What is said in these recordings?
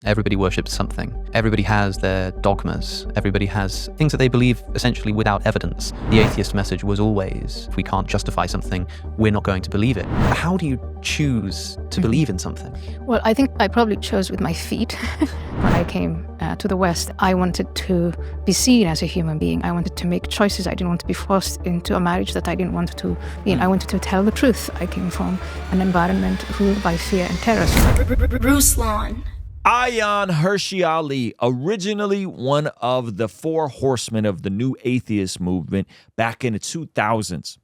Everybody worships something. Everybody has their dogmas. Everybody has things that they believe essentially without evidence. The atheist message was always, if we can't justify something, we're not going to believe it. How do you choose to believe in something? Well, I think I probably chose with my feet. When I came to the West, I wanted to be seen as a human being. I wanted to make choices. I didn't want to be forced into a marriage that I didn't want to be in. I wanted to tell the truth. I came from an environment ruled by fear and terror. Ruslan. Ayaan Hirsi Ali, originally one of the four horsemen of the new atheist movement back in the 2000s.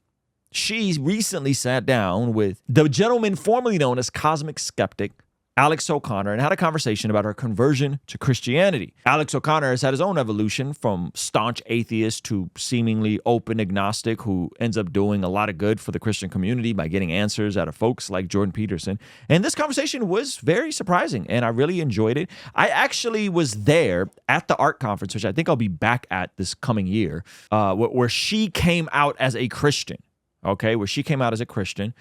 She recently sat down with the gentleman formerly known as CosmicSkeptic, Alex O'Connor, and had a conversation about her conversion to Christianity. Alex O'Connor has had his own evolution from staunch atheist to seemingly open agnostic who ends up doing a lot of good for the Christian community by getting answers out of folks like Jordan Peterson. And this conversation was very surprising, and I really enjoyed it. I actually was there at the art conference, which I think I'll be back at this coming year, where she came out as a Christian, okay? Where she came out as a Christian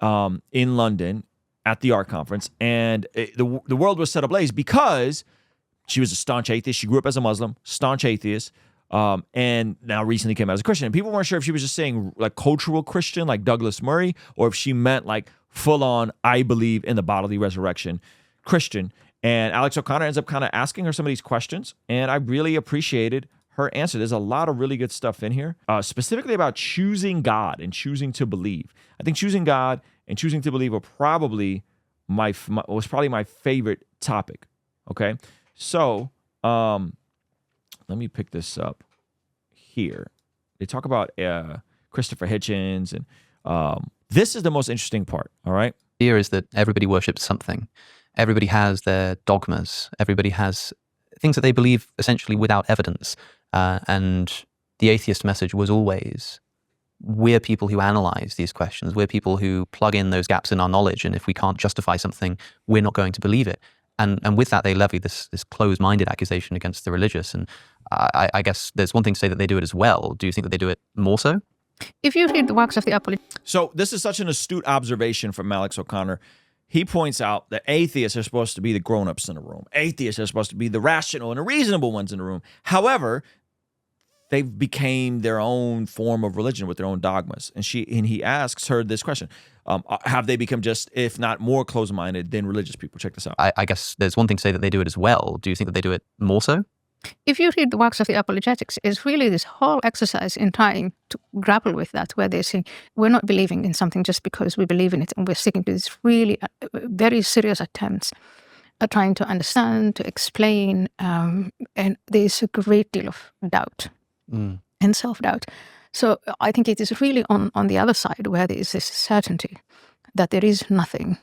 in London, at the art conference, and the world was set ablaze because she was a staunch atheist. She grew up as a Muslim, staunch atheist, and now recently came out as a Christian. And people weren't sure if she was just saying like cultural Christian, like Douglas Murray, or if she meant like full-on, I believe in the bodily resurrection Christian. And Alex O'Connor ends up kind of asking her some of these questions, and I really appreciated her answer. There's a lot of really good stuff in here, specifically about choosing God and choosing to believe. I think choosing God and choosing to believe are probably was probably my favorite topic. Okay, so let me pick this up here. They talk about Christopher Hitchens, and this is the most interesting part. All right, Here is that everybody worships something. Everybody has their dogmas. Everybody has things that they believe essentially without evidence. And the atheist message was always, we're people who analyze these questions. We're people who plug in those gaps in our knowledge. And if we can't justify something, we're not going to believe it. And with that, they levy this closed-minded accusation against the religious. And I guess there's one thing to say that they do it as well. Do you think that they do it more so? If you read the works of the apologetics. So this is such an astute observation from Alex O'Connor. He points out that atheists are supposed to be the grown-ups in the room. Atheists are supposed to be the rational and the reasonable ones in the room. However, they've became their own form of religion with their own dogmas. And he asks her this question. Have they become just, if not more closed-minded than religious people? Check this out. I guess there's one thing to say that they do it as well. Do you think that they do it more so? If you read the works of the apologetics, it's really this whole exercise in trying to grapple with that, where they say, we're not believing in something just because we believe in it, and we're sticking to this really very serious attempts at trying to understand, to explain, and there's a great deal of doubt and self-doubt. So I think it is really on the other side where there is this certainty that there is nothing.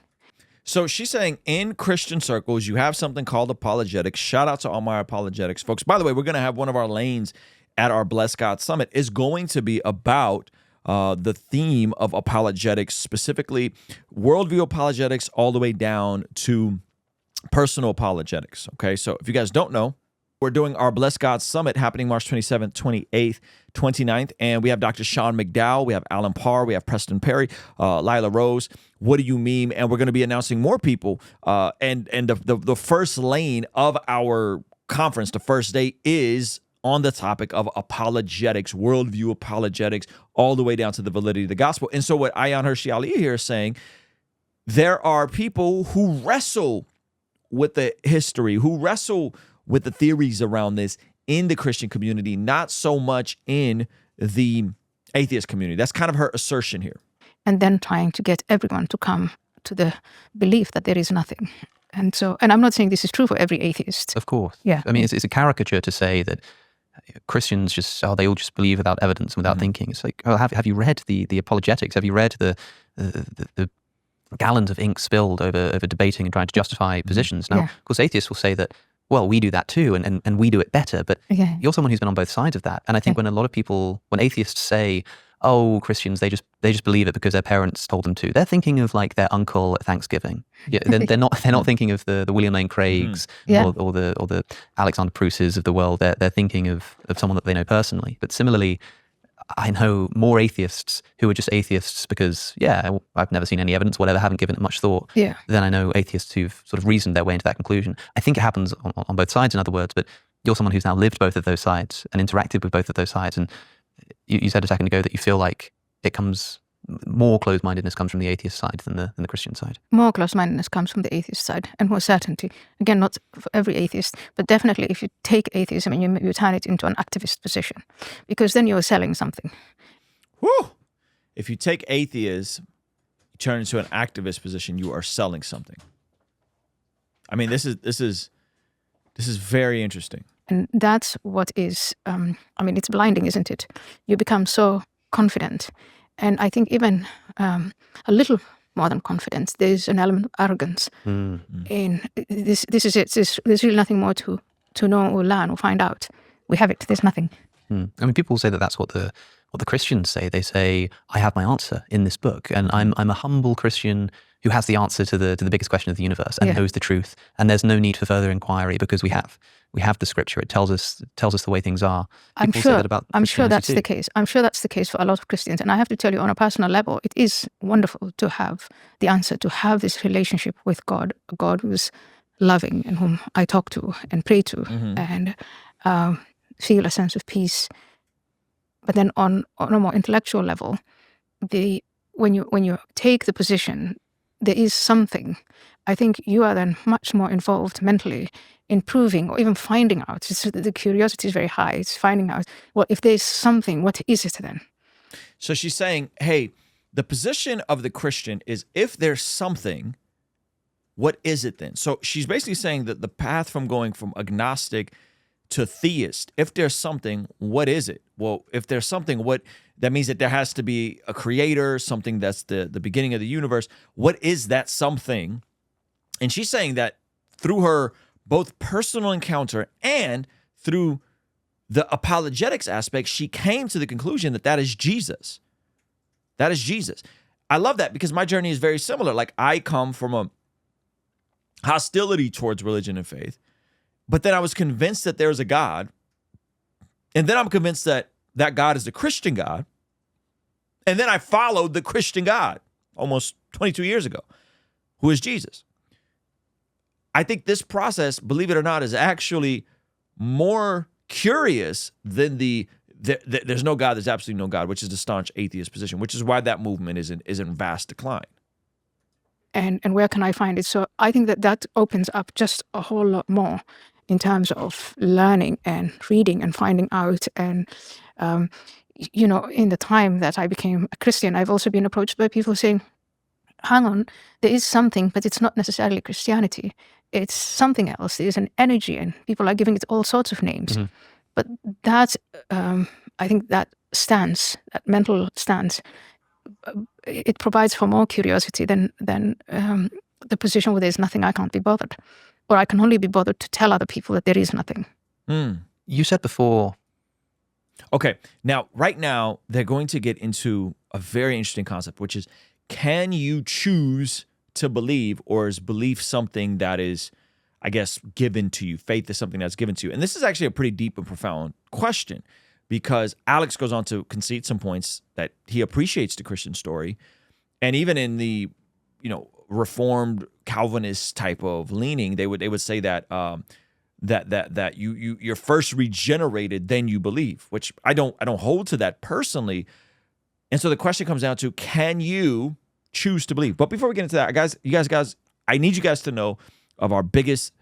So she's saying in Christian circles, you have something called apologetics. Shout out to all my apologetics folks. By the way, we're going to have one of our lanes at our Bless God Summit is going to be about the theme of apologetics, specifically worldview apologetics all the way down to personal apologetics. Okay, so if you guys don't know, we're doing our Bless God Summit happening March 27th, 28th, 29th. And we have Dr. Sean McDowell, we have Alan Parr, we have Preston Perry, Lila Rose. What do you mean? And we're going to be announcing more people. And the first lane of our conference, the first day, is on the topic of apologetics, worldview apologetics, all the way down to the validity of the gospel. And so what Ayaan Hirsi Ali here is saying, there are people who wrestle with the history, who wrestle with the theories around this in the Christian community, not so much in the atheist community. That's kind of her assertion here. And then trying to get everyone to come to the belief that there is nothing. And I'm not saying this is true for every atheist. Of course. Yeah. I mean, it's a caricature to say that Christians they all just believe without evidence and without thinking. It's like, oh, have you read the apologetics? Have you read the gallons of ink spilled over debating and trying to justify positions? Now, of course, atheists will say that, well, we do that too, and we do it better. But you're someone who's been on both sides of that. And I think when a lot of people, when atheists say, oh, Christians, they just believe it because their parents told them to, they're thinking of like their uncle at Thanksgiving. Yeah, they're not thinking of the William Lane Craigs or the Alexander Pruses of the world. They're thinking of someone that they know personally. But similarly, I know more atheists who are just atheists because, yeah, I've never seen any evidence, whatever, haven't given it much thought, than I know atheists who've sort of reasoned their way into that conclusion. I think it happens on both sides, in other words, but you're someone who's now lived both of those sides and interacted with both of those sides. And you said a second ago that you feel like it comes, more closed-mindedness comes from the atheist side than the Christian side. More close-mindedness comes from the atheist side, and more certainty. Again, not for every atheist, but definitely if you take atheism and you turn it into an activist position, because then you're selling something. Whew. If you take atheism, you turn it into an activist position, you are selling something. I mean, this is very interesting. And that's what is, it's blinding, isn't it? You become so confident. And I think even a little more than confidence, there's an element of arrogance. In this is it. There's really nothing more to know or learn or find out. We have it. There's nothing. I mean, people say that that's what the Christians say. They say, I have my answer in this book, and I'm a humble Christian who has the answer to the biggest question of the universe and knows the truth. And there's no need for further inquiry because we have the scripture. It tells us the way things are. I'm sure that's the case. I'm sure that's the case for a lot of Christians. And I have to tell you, on a personal level, it is wonderful to have the answer, to have this relationship with God, a God who's loving and whom I talk to and pray to and feel a sense of peace. But then on a more intellectual level, when you take the position, there is something. I think you are then much more involved mentally in proving or even finding out. The curiosity is very high. It's finding out, well, if there's something, what is it then? So she's saying, hey, the position of the Christian is if there's something, what is it then? So she's basically saying that the path from going from agnostic to theist, if there's something, what is it? Well, if there's something, that means that there has to be a creator, something that's the beginning of the universe. What is that something? And she's saying that through her both personal encounter and through the apologetics aspect, she came to the conclusion that is Jesus. That is Jesus. I love that because my journey is very similar. Like, I come from a hostility towards religion and faith, but then I was convinced that there's a God. And then I'm convinced that God is the Christian God. And then I followed the Christian God almost 22 years ago, who is Jesus. I think this process, believe it or not, is actually more curious than there's no God, there's absolutely no God, which is the staunch atheist position, which is why that movement is in vast decline. And where can I find it? So I think that opens up just a whole lot more in terms of learning and reading and finding out. And, in the time that I became a Christian, I've also been approached by people saying, hang on, there is something, but it's not necessarily Christianity. It's something else. There's an energy, and people are giving it all sorts of names. But that, I think that stance, that mental stance, it provides for more curiosity than the position where there's nothing, I can't be bothered. Or I can only be bothered to tell other people that there is nothing. You said before. Okay, right now, they're going to get into a very interesting concept, which is, can you choose to believe, or is belief something that is, I guess, given to you? Faith is something that's given to you. And this is actually a pretty deep and profound question, because Alex goes on to concede some points that he appreciates the Christian story. And even in the, Reformed Calvinist type of leaning, they would say that that you're first regenerated, then you believe, which I don't hold to that personally. And so the question comes down to, can you choose to believe? But before we get into that, guys, I need you guys to know of our biggest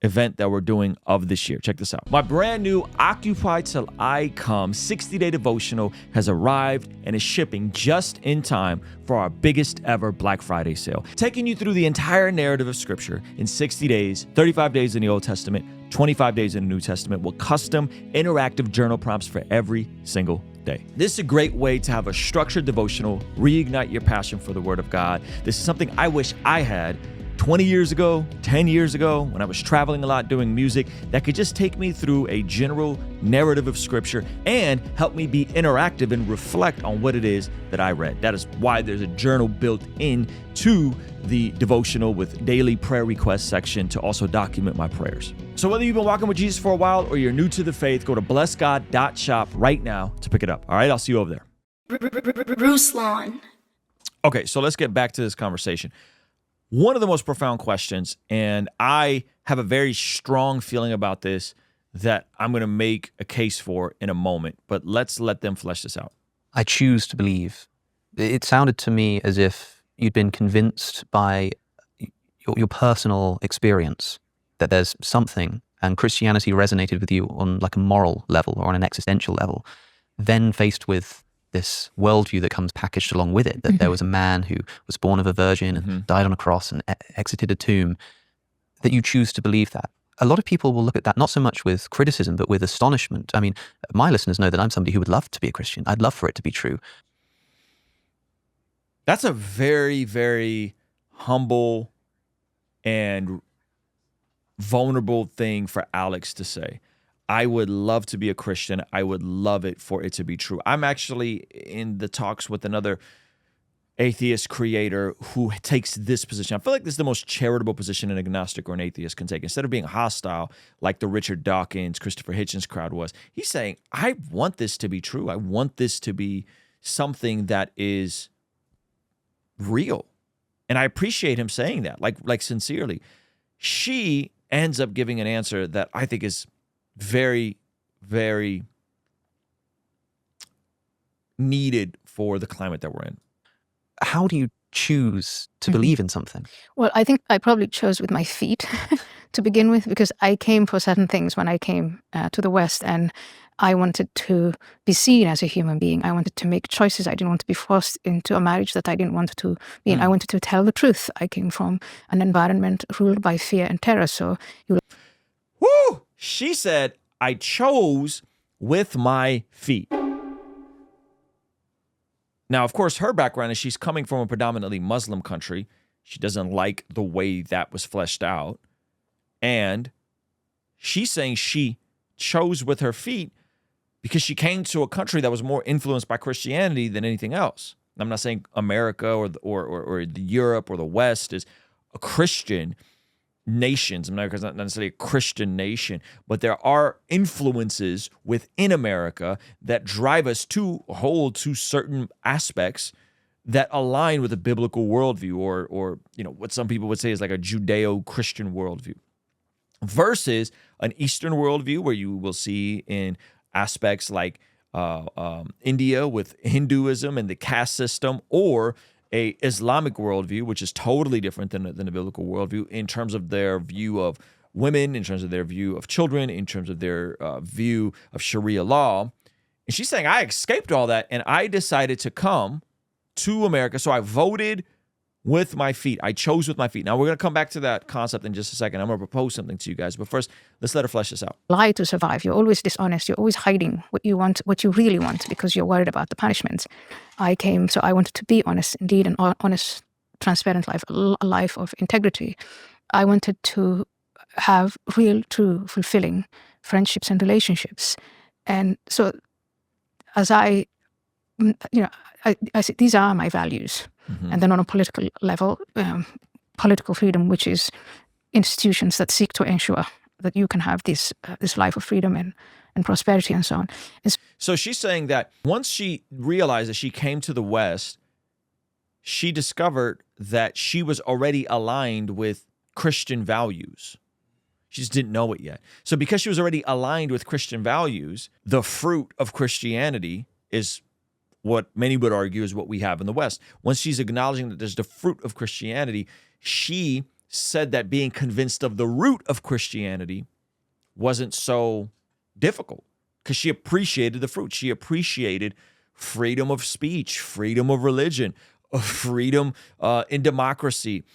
event that we're doing of this year. Check this out. My brand new Occupy Till I Come 60-day devotional has arrived and is shipping just in time for our biggest ever Black Friday sale. Taking you through the entire narrative of Scripture in 60 days, 35 days in the Old Testament, 25 days in the New Testament, with custom interactive journal prompts for every single day. This is a great way to have a structured devotional, reignite your passion for the Word of God. This is something I wish I had 20 years ago, 10 years ago, when I was traveling a lot doing music, that could just take me through a general narrative of Scripture and help me be interactive and reflect on what it is that I read. That is why there's a journal built into the devotional with daily prayer requests section to also document my prayers. So whether you've been walking with Jesus for a while or you're new to the faith, go to blessgod.shop right now to pick it up. All right, I'll see you over there. Ruslan. Okay, so let's get back to this conversation. One of the most profound questions, and I have a very strong feeling about this that I'm going to make a case for in a moment, but let's let them flesh this out. I choose to believe. It sounded to me as if you'd been convinced by your personal experience that there's something, and Christianity resonated with you on like a moral level or on an existential level, then faced with this worldview that comes packaged along with it, that there was a man who was born of a virgin and died on a cross and exited a tomb, that you choose to believe that. A lot of people will look at that not so much with criticism, but with astonishment. I mean, my listeners know that I'm somebody who would love to be a Christian. I'd love for it to be true. That's a very, very humble and vulnerable thing for Alex to say. I would love to be a Christian. I would love it for it to be true. I'm actually in the talks with another atheist creator who takes this position. I feel like this is the most charitable position an agnostic or an atheist can take. Instead of being hostile like the Richard Dawkins, Christopher Hitchens crowd was, he's saying, I want this to be true. I want this to be something that is real. And I appreciate him saying that, like sincerely. She ends up giving an answer that I think is very, very needed for the climate that we're in. How do you choose to believe in something? Well, I think I probably chose with my feet to begin with, because I came for certain things when I came to the West, and I wanted to be seen as a human being. I wanted to make choices. I didn't want to be forced into a marriage that I didn't want to be in. I wanted to tell the truth. I came from an environment ruled by fear and terror. So Woo! She said, I chose with my feet. Now, of course, her background is she's coming from a predominantly Muslim country. She doesn't like the way that was fleshed out. And she's saying she chose with her feet because she came to a country that was more influenced by Christianity than anything else. I'm not saying America or the Europe or the West is a Christian nations. America is not necessarily a Christian nation, but there are influences within America that drive us to hold to certain aspects that align with a biblical worldview, or what some people would say is like a Judeo-Christian worldview, versus an Eastern worldview where you will see in aspects like India with Hinduism and the caste system, or a Islamic worldview, which is totally different than a biblical worldview in terms of their view of women, in terms of their view of children, in terms of their view of Sharia law. And she's saying, I escaped all that and I decided to come to America. So I voted with my feet. I chose with my feet. Now, we're going to come back to that concept in just a second. I'm going to propose something to you guys. But first, let's let her flesh this out. lie to survive. You're always dishonest. You're always hiding what you want, what you really want, because you're worried about the punishments. I came, so I wanted to be honest, indeed, an honest, transparent life, a life of integrity. I wanted to have real, true, fulfilling friendships and relationships. And so as I said, these are my values. Mm-hmm. And then on a political level, political freedom, which is institutions that seek to ensure that you can have this life of freedom and prosperity and so on. So she's saying that once she realized that she came to the West, she discovered that she was already aligned with Christian values. She just didn't know it yet. So because she was already aligned with Christian values, the fruit of Christianity is what many would argue is what we have in the West. Once she's acknowledging that there's the fruit of Christianity, she said that being convinced of the root of Christianity wasn't so difficult because she appreciated the fruit. She appreciated freedom of speech, freedom of religion, freedom in democracy,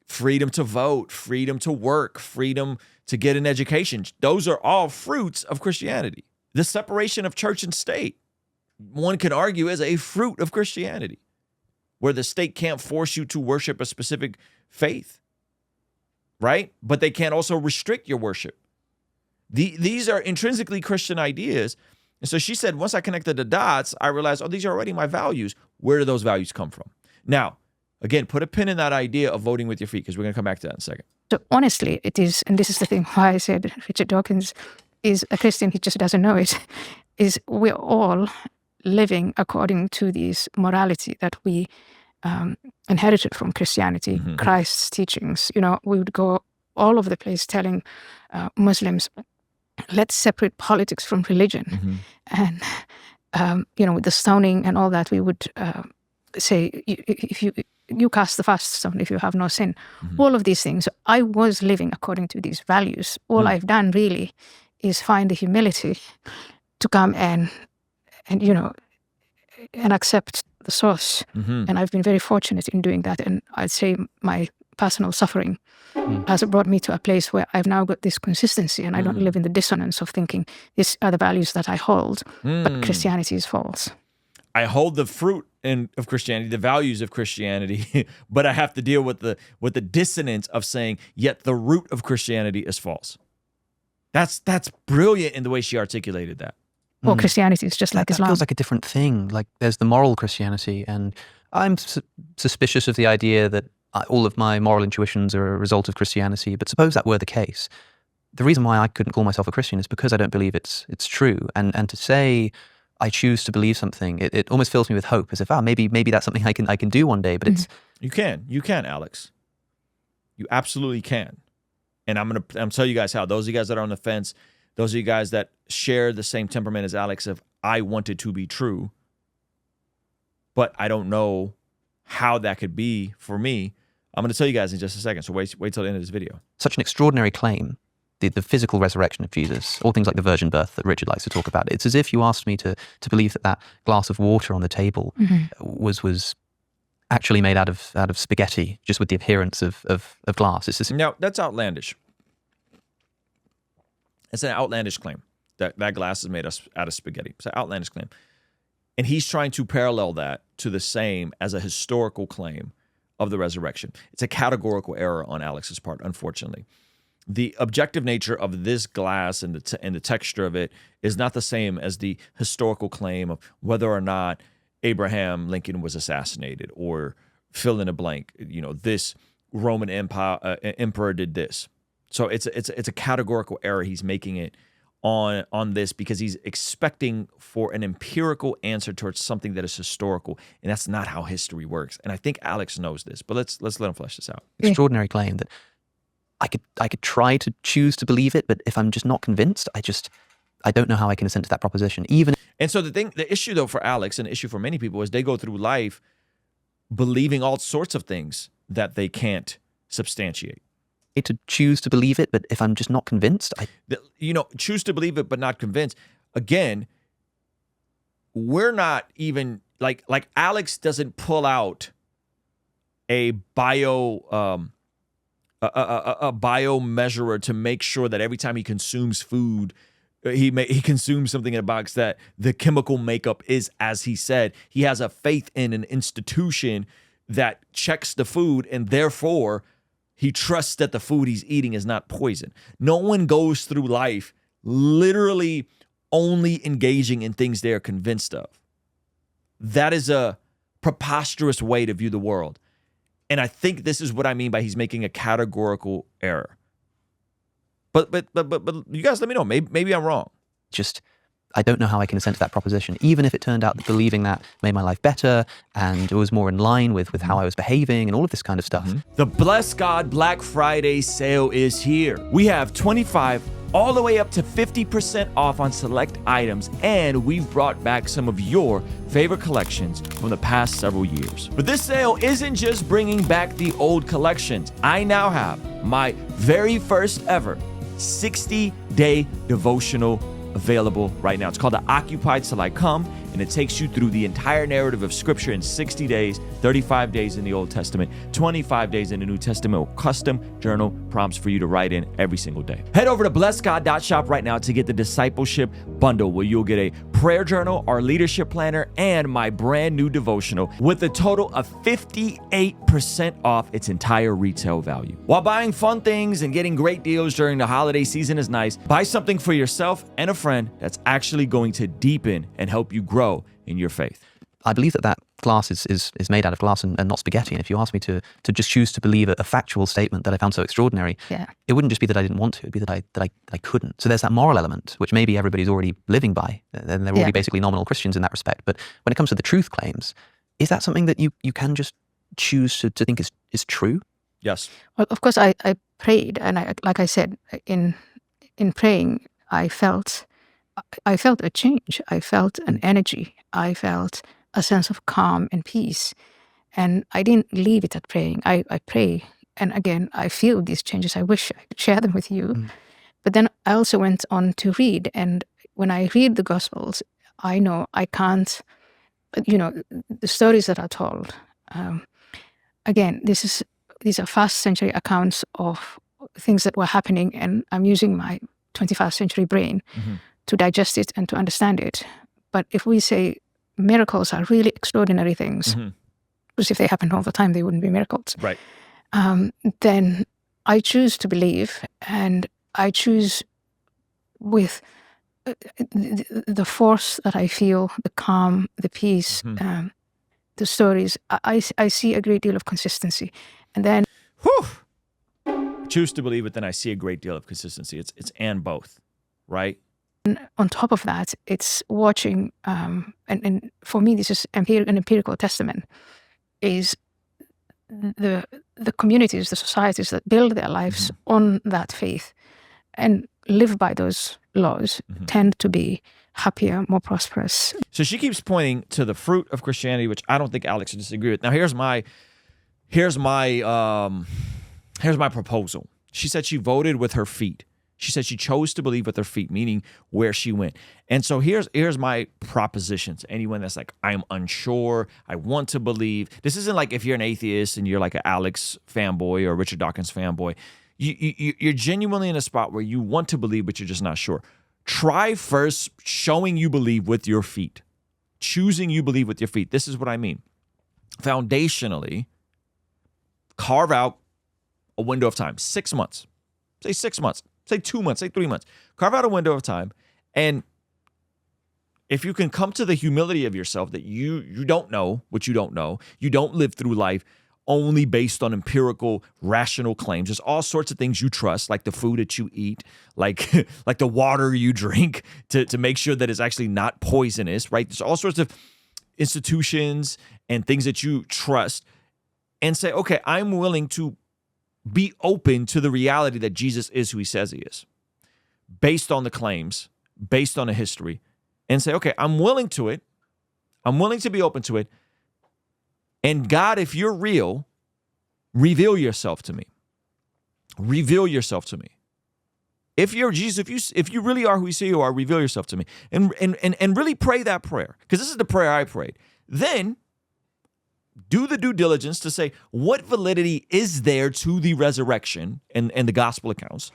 freedom to vote, freedom to work, freedom to get an education. Those are all fruits of Christianity. The separation of church and state, one can argue, is a fruit of Christianity, where the state can't force you to worship a specific faith. right? But they can't also restrict your worship. These are intrinsically Christian ideas. And so she said, once I connected the dots, I realized, oh, these are already my values. Where do those values come from? Now, again, put a pin in that idea of voting with your feet, because we're going to come back to that in a second. So honestly, it is, and this is the thing why I said Richard Dawkins is a Christian, he just doesn't know it, is we're all living according to this morality that we inherited from Christianity, Christ's teachings. You know, we would go all over the place telling Muslims, let's separate politics from religion. And, you know, with the stoning and all that, we would say, if you cast the first stone if you have no sin. All of these things. I was living according to these values. All I've done really is find the humility to come and you know, and accept the source. And I've been very fortunate in doing that. And I'd say my personal suffering has brought me to a place where I've now got this consistency, and I don't live in the dissonance of thinking these are the values that I hold, but Christianity is false. I hold the fruit of Christianity, the values of Christianity, but I have to deal with the dissonance of saying, yet the root of Christianity is false. That's brilliant in the way she articulated that. Well, Christianity is just like Islam. That feels like a different thing. Like there's the moral Christianity, and I'm suspicious of the idea that all of my moral intuitions are a result of Christianity. But suppose that were the case, the reason why I couldn't call myself a Christian is because I don't believe it's true. And to say I choose to believe something, it almost fills me with hope, as if maybe that's something I can do one day. But it's you can, Alex. You absolutely can. And I'm tell you guys how. Those of you guys that are on the fence, those of you guys that share the same temperament as Alex, if I want it to be true, but I don't know how that could be for me, I'm going to tell you guys in just a second. So wait till the end of this video. Such an extraordinary claim, the physical resurrection of Jesus, all things like the virgin birth that Richard likes to talk about. It's as if you asked me to believe that glass of water on the table was actually made out of spaghetti, just with the appearance of glass. It's just... Now, that's outlandish. It's an outlandish claim that glass is made out of spaghetti. It's an outlandish claim. And he's trying to parallel that to the same as a historical claim of the resurrection. It's a categorical error on Alex's part, unfortunately. The objective nature of this glass and the texture of it is not the same as the historical claim of whether or not Abraham Lincoln was assassinated, or fill in a blank. You know, this Roman emperor did this. So it's a categorical error. He's making it on this because he's expecting for an empirical answer towards something that is historical, and that's not how history works. And I think Alex knows this, but let's let him flesh this out. Extraordinary claim that I could try to choose to believe it, but if I'm just not convinced, I don't know how I can assent to that proposition. And so the issue though for Alex, and the issue for many people, is they go through life believing all sorts of things that they can't substantiate. To choose to believe it, but if I'm just not convinced, choose to believe it but not convinced. Again, we're not even like Alex doesn't pull out a bio measurer to make sure that every time he consumes food, he consumes something in a box that the chemical makeup is as he said. He has a faith in an institution that checks the food, and therefore he trusts that the food he's eating is not poison. No one goes through life literally only engaging in things they are convinced of. That is a preposterous way to view the world. And I think this is what I mean by he's making a categorical error. But you guys let me know. Maybe I'm wrong. I don't know how I can assent to that proposition, even if it turned out that believing that made my life better and it was more in line with how I was behaving and all of this kind of stuff. The Bless God Black Friday sale is here. We have 25 all the way up to 50% off on select items, and we've brought back some of your favorite collections from the past several years. But this sale isn't just bringing back the old collections. I now have my very first ever 60-day devotional available right now. It's called the Occupied Till I Come. and it takes you through the entire narrative of Scripture in 60 days, 35 days in the Old Testament, 25 days in the New Testament, with custom journal prompts for you to write in every single day. Head over to blessgod.shop right now to get the discipleship bundle, where you'll get a prayer journal, our leadership planner, and my brand new devotional with a total of 58% off its entire retail value. While buying fun things and getting great deals during the holiday season is nice, buy something for yourself and a friend that's actually going to deepen and help you grow in your faith. I believe that glass is made out of glass and not spaghetti. And if you ask me to just choose to believe a factual statement that I found so extraordinary, it wouldn't just be that I didn't want to, it'd be that I couldn't. So there's that moral element, which maybe everybody's already living by, and they're already basically nominal Christians in that respect. But when it comes to the truth claims, is that something that you can just choose to think is true? Yes. Well, of course, I prayed, and like I said, in praying, I felt a change. I felt an energy. I felt a sense of calm and peace. And I didn't leave it at praying. I pray, and again, I feel these changes. I wish I could share them with you. But then I also went on to read. And when I read the Gospels, I know I can't, the stories that are told. Again, these are first century accounts of things that were happening, and I'm using my 21st century brain to digest it and to understand it. But if we say miracles are really extraordinary things, because if they happened all the time, they wouldn't be miracles. Right. Then I choose to believe, and I choose with the force that I feel, the calm, the peace, the stories. I see a great deal of consistency. And then... Choose to believe it, then I see a great deal of consistency. It's and both, right? On top of that, it's watching, and for me, this is an empirical testament, is the communities, the societies that build their lives on that faith and live by those laws tend to be happier, more prosperous. So she keeps pointing to the fruit of Christianity, which I don't think Alex would disagree with. Now, here's my proposal. She said she voted with her feet. She said she chose to believe with her feet, meaning where she went. And so here's my proposition to anyone that's like, I am unsure, I want to believe. This isn't like if you're an atheist and you're like an Alex fanboy or a Richard Dawkins fanboy. You're genuinely in a spot where you want to believe, but you're just not sure. Try first showing you believe with your feet, choosing you believe with your feet. This is what I mean. Foundationally, carve out a window of time, 6 months, say 6 months, say 2 months, say 3 months. Carve out a window of time. And if you can come to the humility of yourself that you don't know what you don't know, you don't live through life only based on empirical, rational claims. There's all sorts of things you trust, like the food that you eat, like the water you drink to make sure that it's actually not poisonous, right? There's all sorts of institutions and things that you trust, and say, okay, I'm willing to be open to the reality that Jesus is who he says he is, based on the claims, based on the history, and say, okay, I'm willing to it. I'm willing to be open to it. And God, if you're real, reveal yourself to me. Reveal yourself to me. If you're Jesus, if you really are who you say you are, reveal yourself to me. And really pray that prayer, because this is the prayer I prayed. Then do the due diligence to say, what validity is there to the resurrection and the gospel accounts?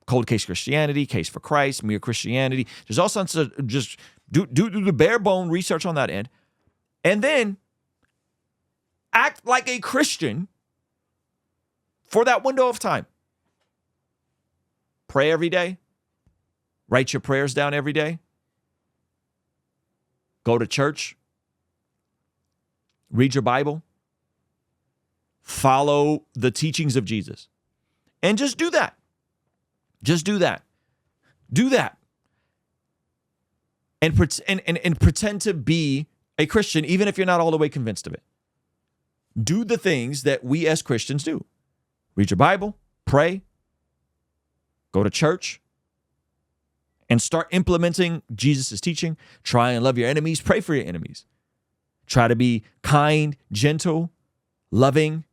Cold case Christianity, case for Christ, mere Christianity. There's all sorts of just do the bare bone research on that end. And then act like a Christian for that window of time. Pray every day. Write your prayers down every day. Go to church. Read your Bible. Follow the teachings of Jesus. And just do that. Just do that. Do that. And pretend to be a Christian, even if you're not all the way convinced of it. Do the things that we as Christians do. Read your Bible, pray, go to church, and start implementing Jesus' teaching. Try and love your enemies, pray for your enemies. Try to be kind, gentle, loving,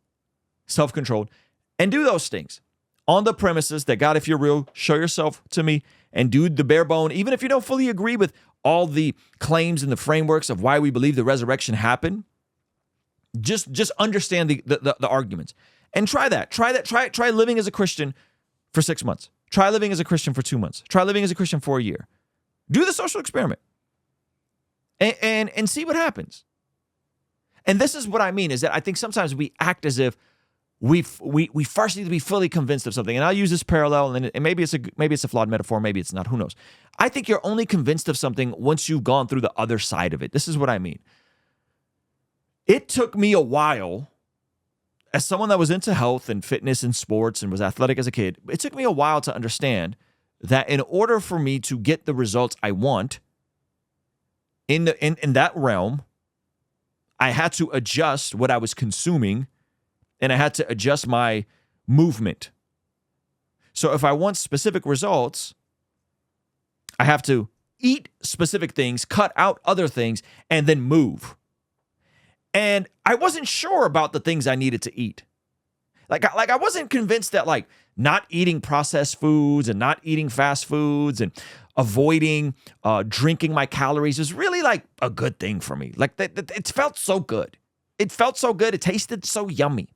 self-controlled, and do those things on the premises that, God, if you're real, show yourself to me and do the bare bone, even if you don't fully agree with all the claims and the frameworks of why we believe the resurrection happened, just understand the arguments and try that. Try living as a Christian for 6 months. Try living as a Christian for 2 months. Try living as a Christian for a year. Do the social experiment and see what happens. And this is what I mean, is that I think sometimes we act as if we first need to be fully convinced of something. And I'll use this parallel, and maybe it's a flawed metaphor, maybe it's not, who knows. I think you're only convinced of something once you've gone through the other side of it. This is what I mean. It took me a while, as someone that was into health and fitness and sports and was athletic as a kid, it took me a while to understand that in order for me to get the results I want in that realm, I had to adjust what I was consuming, and I had to adjust my movement. So if I want specific results, I have to eat specific things, cut out other things, and then move. And I wasn't sure about the things I needed to eat. Like I wasn't convinced that like not eating processed foods and not eating fast foods and avoiding drinking my calories is really like a good thing for me. Like it felt so good. It felt so good. It tasted so yummy.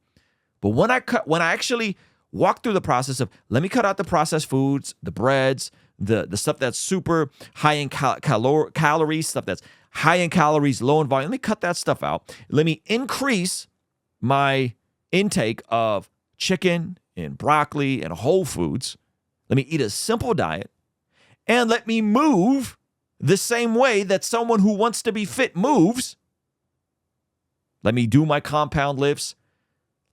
But when I actually walked through the process of, let me cut out the processed foods, the breads, the stuff that's super high in calories, stuff that's high in calories, low in volume. Let me cut that stuff out. Let me increase my intake of chicken and broccoli and whole foods. Let me eat a simple diet, and let me move the same way that someone who wants to be fit moves. Let me do my compound lifts.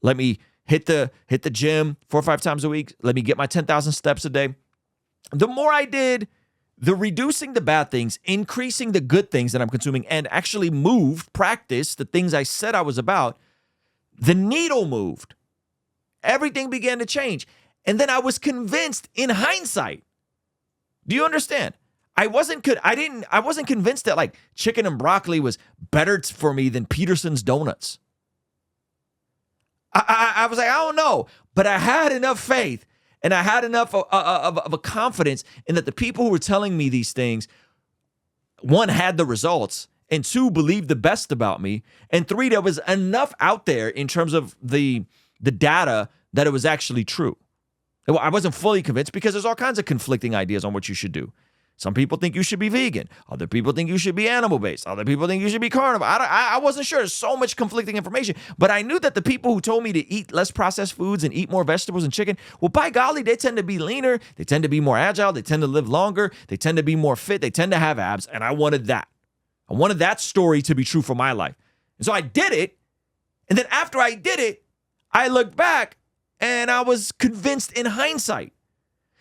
Let me hit the gym 4 or 5 times a week. Let me get my 10,000 steps a day. The more I did the reducing the bad things, increasing the good things that I'm consuming, and actually practiced the things I said I was about, the needle moved. Everything began to change. And then I was convinced in hindsight. Do you understand? I wasn't convinced that like chicken and broccoli was better for me than Peterson's donuts. I was like, I don't know, but I had enough faith and I had enough of a confidence in that the people who were telling me these things, one, had the results, and two, believed the best about me, and three, there was enough out there in terms of the data that it was actually true. I wasn't fully convinced because there's all kinds of conflicting ideas on what you should do. Some people think you should be vegan. Other people think you should be animal-based. Other people think you should be carnivore. I wasn't sure. There's so much conflicting information. But I knew that the people who told me to eat less processed foods and eat more vegetables and chicken, well, by golly, they tend to be leaner. They tend to be more agile. They tend to live longer. They tend to be more fit. They tend to have abs. And I wanted that. I wanted that story to be true for my life. And so I did it. And then after I did it, I looked back and I was convinced in hindsight.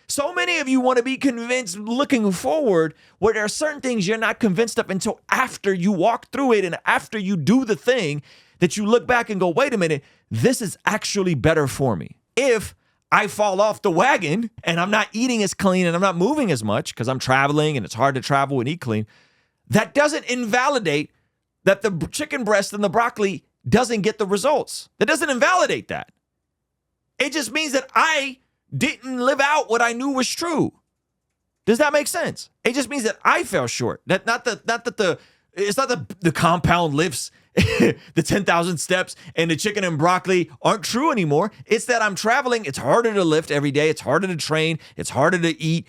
So many of you want to be convinced looking forward, where there are certain things you're not convinced of until after you walk through it and after you do the thing that you look back and go, wait a minute, this is actually better for me. If I fall off the wagon and I'm not eating as clean and I'm not moving as much because I'm traveling and it's hard to travel and eat clean, that doesn't invalidate that the chicken breast and the broccoli doesn't get the results. That doesn't invalidate that. It just means that I didn't live out what I knew was true. Does that make sense? It just means that I fell short. It's not the compound lifts, the 10,000 steps, and the chicken and broccoli aren't true anymore. It's that I'm traveling. It's harder to lift every day. It's harder to train. It's harder to eat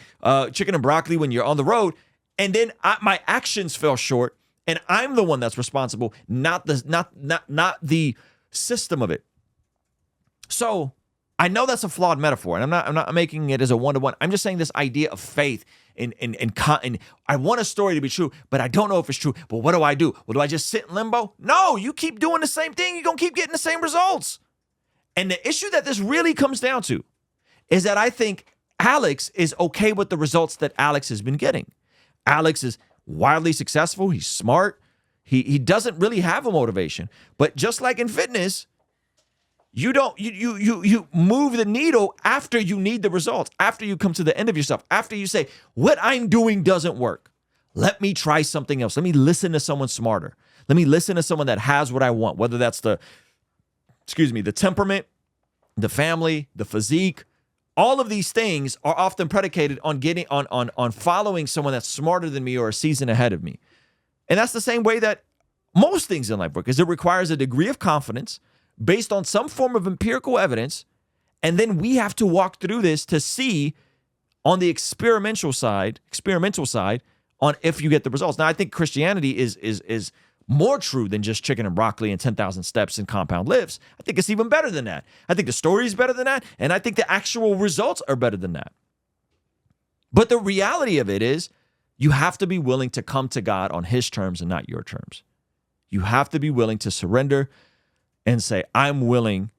chicken and broccoli when you're on the road. And then my actions fell short, and I'm the one that's responsible, not the system of it. So I know that's a flawed metaphor, and I'm not making it as a one-to-one. I'm just saying this idea of faith and I want a story to be true, but I don't know if it's true. But what do I do? Well, do I just sit in limbo? No, you keep doing the same thing. You're going to keep getting the same results. And the issue that this really comes down to is that I think Alex is okay with the results that Alex has been getting. Alex is wildly successful. He's smart. He doesn't really have a motivation. But just like in fitness, you move the needle after you need the results, after you come to the end of yourself, after you say, what I'm doing doesn't work. Let me try something else. Let me listen to someone smarter. Let me listen to someone that has what I want, whether that's the temperament, the family, the physique, all of these things are often predicated on getting on following someone that's smarter than me or a season ahead of me. And that's the same way that most things in life work, is it requires a degree of confidence based on some form of empirical evidence. And then we have to walk through this to see on the experimental side, on if you get the results. Now, I think Christianity is more true than just chicken and broccoli and 10,000 steps and compound lifts. I think it's even better than that. I think the story is better than that. And I think the actual results are better than that. But the reality of it is you have to be willing to come to God on his terms and not your terms. You have to be willing to surrender and say, I'm willing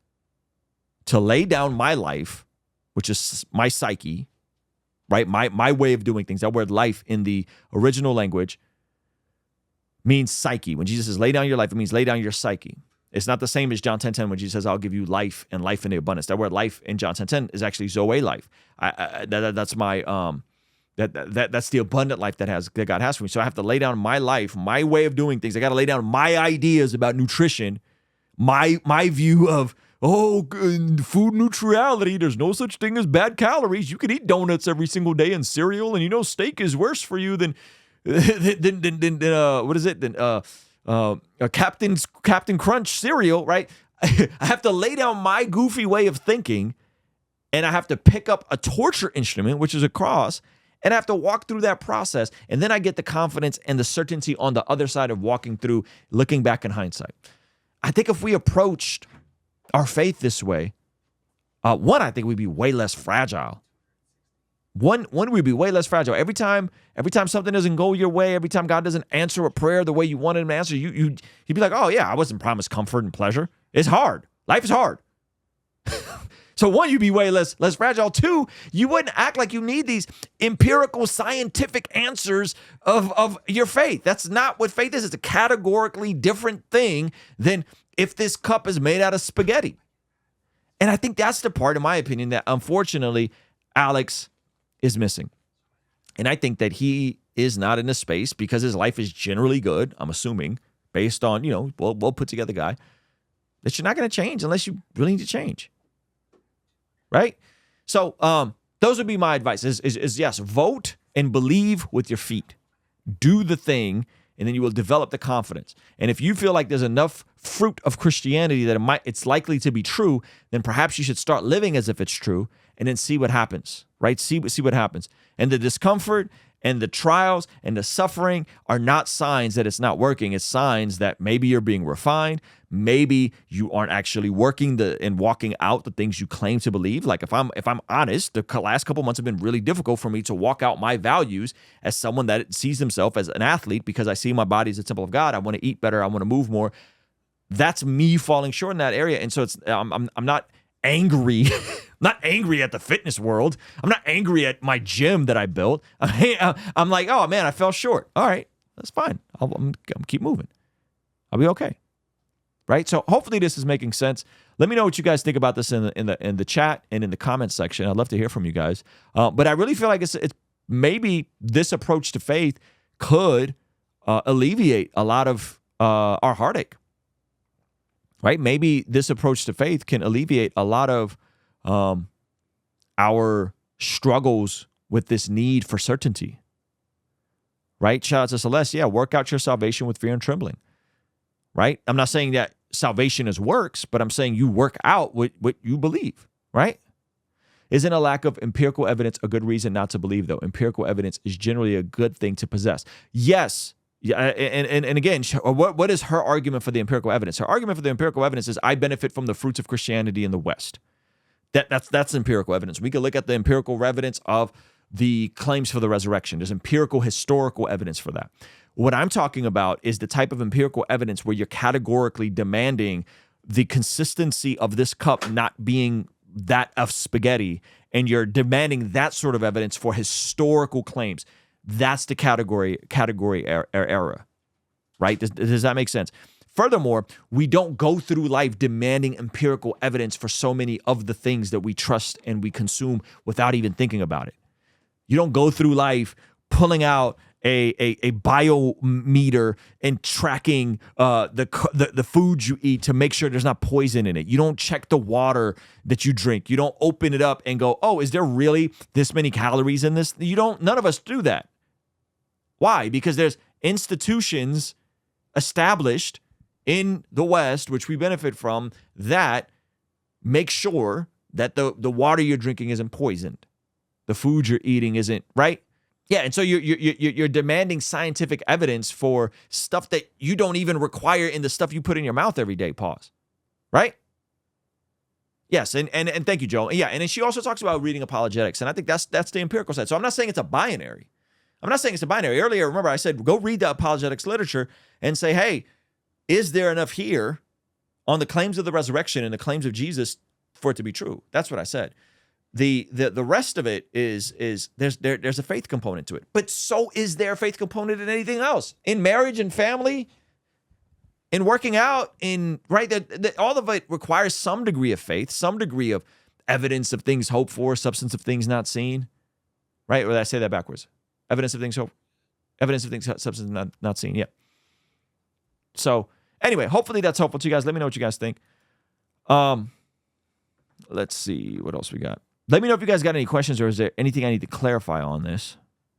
to lay down my life, which is my psyche, right? My way of doing things. That word life in the original language means psyche. When Jesus says lay down your life, it means lay down your psyche. It's not the same as John 10:10 when Jesus says, I'll give you life and life in the abundance. That word life in John 10:10 is actually Zoe life. That's my that's the abundant life that God has for me. So I have to lay down my life, my way of doing things. I got to lay down my ideas about nutrition, my view of food neutrality. There's no such thing as bad calories. You can eat donuts every single day and cereal, and steak is worse for you than Captain Crunch cereal, right? I have to lay down my goofy way of thinking, and I have to pick up a torture instrument, which is a cross, and I have to walk through that process. And then I get the confidence and the certainty on the other side of walking through, looking back in hindsight. I think if we approached our faith this way, I think we'd be way less fragile. We'd be way less fragile. Every time something doesn't go your way, every time God doesn't answer a prayer the way you wanted him to answer, you'd be like, oh yeah, I wasn't promised comfort and pleasure. It's hard. Life is hard. So one, you'd be way less fragile. Two, you wouldn't act like you need these empirical scientific answers of your faith. That's not what faith is. It's a categorically different thing than if this cup is made out of spaghetti. And I think that's the part, in my opinion, that unfortunately Alex is missing. And I think that he is not in a space because his life is generally good, I'm assuming, based on, well put together guy, that you're not going to change unless you really need to change. Right? So those would be my advice is yes, vote and believe with your feet. Do the thing, and then you will develop the confidence. And if you feel like there's enough fruit of Christianity that it's likely to be true, then perhaps you should start living as if it's true and then see what happens, right? See what happens. And the discomfort and the trials and the suffering are not signs that it's not working. It's signs that maybe you're being refined. Maybe you aren't actually working and walking out the things you claim to believe. Like if I'm honest, the last couple months have been really difficult for me to walk out my values as someone that sees himself as an athlete, because I see my body as a temple of God. I want to eat better. I want to move more. That's me falling short in that area. And so I'm not angry. I'm not angry at the fitness world. I'm not angry at my gym that I built. I'm like, oh man, I fell short. All right, that's fine. I'm keep moving. I'll be okay. Right. So hopefully this is making sense. Let me know what you guys think about this in the chat and in the comments section. I'd love to hear from you guys. But I really feel like it's maybe this approach to faith could alleviate a lot of our heartache. Right? Maybe this approach to faith can alleviate a lot of our struggles with this need for certainty. Right? Shout out to Celeste. Yeah, work out your salvation with fear and trembling. Right? I'm not saying that salvation is works, but I'm saying you work out what you believe. Right? Isn't a lack of empirical evidence a good reason not to believe, though? Empirical evidence is generally a good thing to possess. Yes. Yeah, and again, what is her argument for the empirical evidence? Her argument for the empirical evidence is I benefit from the fruits of Christianity in the West. That's empirical evidence. We can look at the empirical evidence of the claims for the resurrection. There's empirical, historical evidence for that. What I'm talking about is the type of empirical evidence where you're categorically demanding the consistency of this cup not being that of spaghetti, and you're demanding that sort of evidence for historical claims. That's the category error, right? Does that make sense? Furthermore, we don't go through life demanding empirical evidence for so many of the things that we trust and we consume without even thinking about it. You don't go through life pulling out a biometer and tracking the food you eat to make sure there's not poison in it. You don't check the water that you drink. You don't open it up and go, oh, is there really this many calories in this? None of us do that. Why? Because there's institutions established in the West, which we benefit from, that make sure that the water you're drinking isn't poisoned. The food you're eating isn't, right? Yeah, and so you're demanding scientific evidence for stuff that you don't even require in the stuff you put in your mouth every day. Pause. Right? Yes, and thank you, Joe. Yeah, and then she also talks about reading apologetics, and I think that's the empirical side. So I'm not saying it's a binary. Earlier, remember I said go read the apologetics literature and say, hey, is there enough here on the claims of the resurrection and the claims of Jesus for it to be true? That's what I said. The rest of it is there's a faith component to it, but so is there a faith component in anything else, in marriage and family, in working out, in right that all of it requires some degree of faith, some degree of evidence of things hoped for, substance of things not seen, right? Or did I say that backwards? Evidence of things substance not seen. Yeah. So anyway, hopefully that's helpful to you guys. Let me know what you guys think. Let's see what else we got. Let me know if you guys got any questions or is there anything I need to clarify on this.